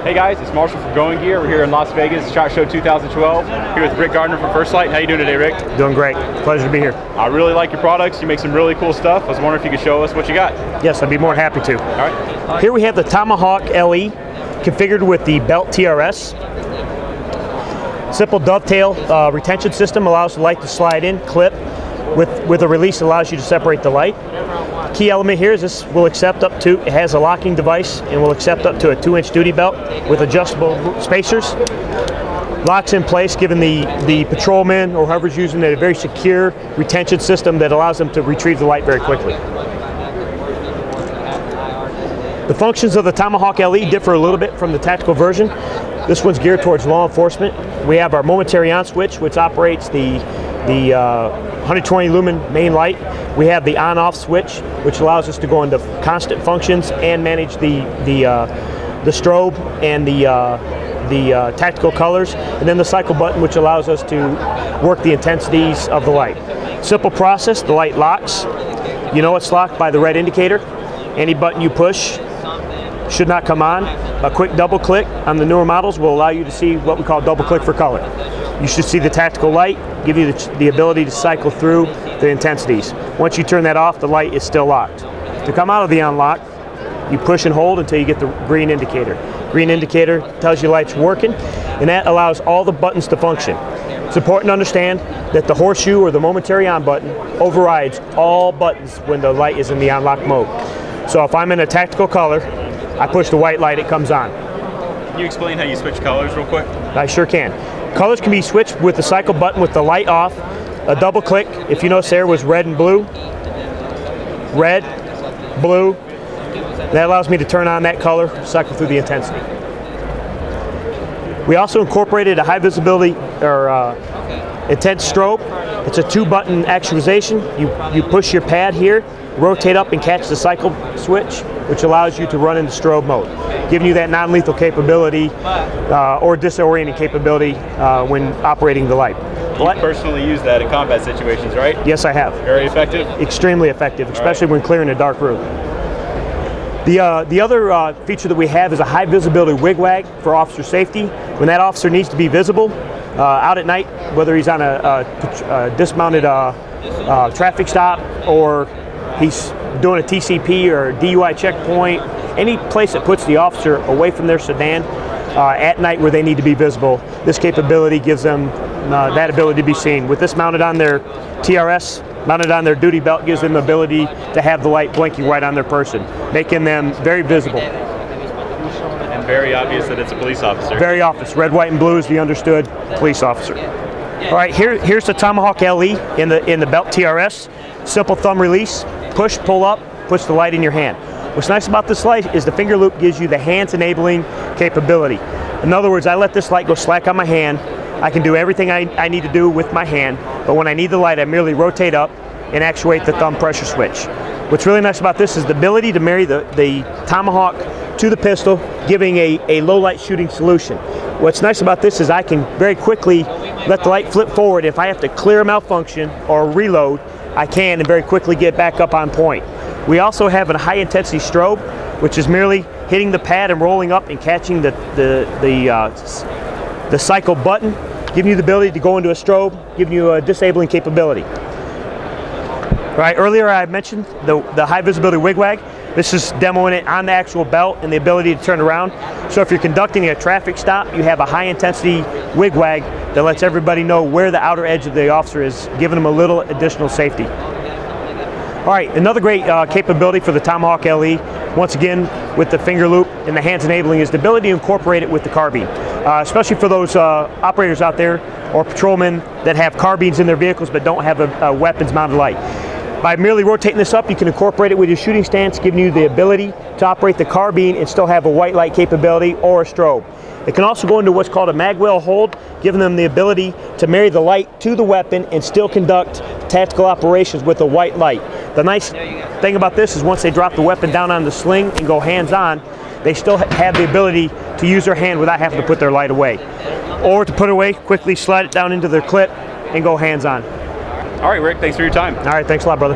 Hey guys, it's Marshall from Going Gear. We're here in Las Vegas, SHOT Show 2012. Here with Rick Gardner from First Light. How you doing today, Rick? Doing great. Pleasure to be here. I really like your products. You make some really cool stuff. I was wondering if you could show us what you got. Yes, I'd be more than happy to. All right. Here we have the Tomahawk LE configured with the belt TRS. Simple dovetail retention system allows the light to slide in, clip, with a release that allows you to separate the light. Key element here is this will accept up to, it has a locking device and will accept up to a 2-inch duty belt with adjustable spacers. Locks in place, giving the patrolman or whoever's using it a very secure retention system that allows them to retrieve the light very quickly. The functions of the Tomahawk LE differ a little bit from the tactical version. This one's geared towards law enforcement. We have our momentary on switch, which operates the 120 lumen main light. We have the on-off switch, which allows us to go into constant functions and manage the strobe and the tactical colors, and then the cycle button, which allows us to work the intensities of the light. Simple process. The light locks. You know it's locked by the red indicator. Any button you push should not come on. A quick double click on the newer models will allow you to see what we call double click for color. You should see the tactical light, give you the ability to cycle through the intensities. Once you turn that off, the light is still locked. To come out of the unlock, you push and hold until you get the green indicator. Green indicator tells you light's working, and that allows all the buttons to function. It's important to understand that the horseshoe or the momentary on button overrides all buttons when the light is in the unlock mode. So if I'm in a tactical color, I push the white light, it comes on. Can you explain how you switch colors real quick? I sure can. Colors can be switched with the cycle button with the light off, a double click. If you notice there was red and blue. Red, blue. That allows me to turn on that color, cycle through the intensity. We also incorporated a high visibility or intense strobe. It's a 2-button actualization. You push your pad here, rotate up and catch the cycle switch, which allows you to run into strobe mode, giving you that non-lethal capability or disorienting capability when operating the light. You personally use that in combat situations, right? Yes, I have. Very effective? Extremely effective, especially when clearing a dark room. The other feature that we have is a high visibility wig-wag for officer safety. When that officer needs to be visible out at night, whether he's on a dismounted traffic stop or he's doing a TCP or a DUI checkpoint, any place that puts the officer away from their sedan at night where they need to be visible, this capability gives them that ability to be seen. With this mounted on their TRS, mounted on their duty belt, gives them the ability to have the light blinking right on their person, making them very visible. And very obvious that it's a police officer. Very obvious. Red, white, and blue is the understood police officer. All right, here's the Tomahawk LE in the belt TRS. Simple thumb release, push, pull up, push the light in your hand. What's nice about this light is the finger loop gives you the hands enabling capability. In other words, I let this light go slack on my hand. I can do everything I need to do with my hand, but when I need the light, I merely rotate up and actuate the thumb pressure switch. What's really nice about this is the ability to marry the Tomahawk to the pistol, giving a low light shooting solution. What's nice about this is I can very quickly let the light flip forward. If I have to clear a malfunction or reload, I can and very quickly get back up on point. We also have a high intensity strobe, which is merely hitting the pad and rolling up and catching the cycle button, giving you the ability to go into a strobe, giving you a disabling capability. Right, earlier I mentioned the high visibility wig-wag. This is demoing it on the actual belt and the ability to turn around. So if you're conducting a traffic stop, you have a high intensity wig-wag that lets everybody know where the outer edge of the officer is, giving them a little additional safety. All right, another great capability for the Tomahawk LE, once again with the finger loop and the hands enabling, is the ability to incorporate it with the carbine. Especially for those operators out there or patrolmen that have carbines in their vehicles but don't have a weapons mounted light. By merely rotating this up, you can incorporate it with your shooting stance, giving you the ability to operate the carbine and still have a white light capability or a strobe. It can also go into what's called a magwell hold, giving them the ability to marry the light to the weapon and still conduct tactical operations with a white light. The nice thing about this is once they drop the weapon down on the sling and go hands-on, they still have the ability to use their hand without having to put their light away. Or to put it away, quickly slide it down into their clip and go hands-on. All right, Rick, thanks for your time. All right, thanks a lot, brother.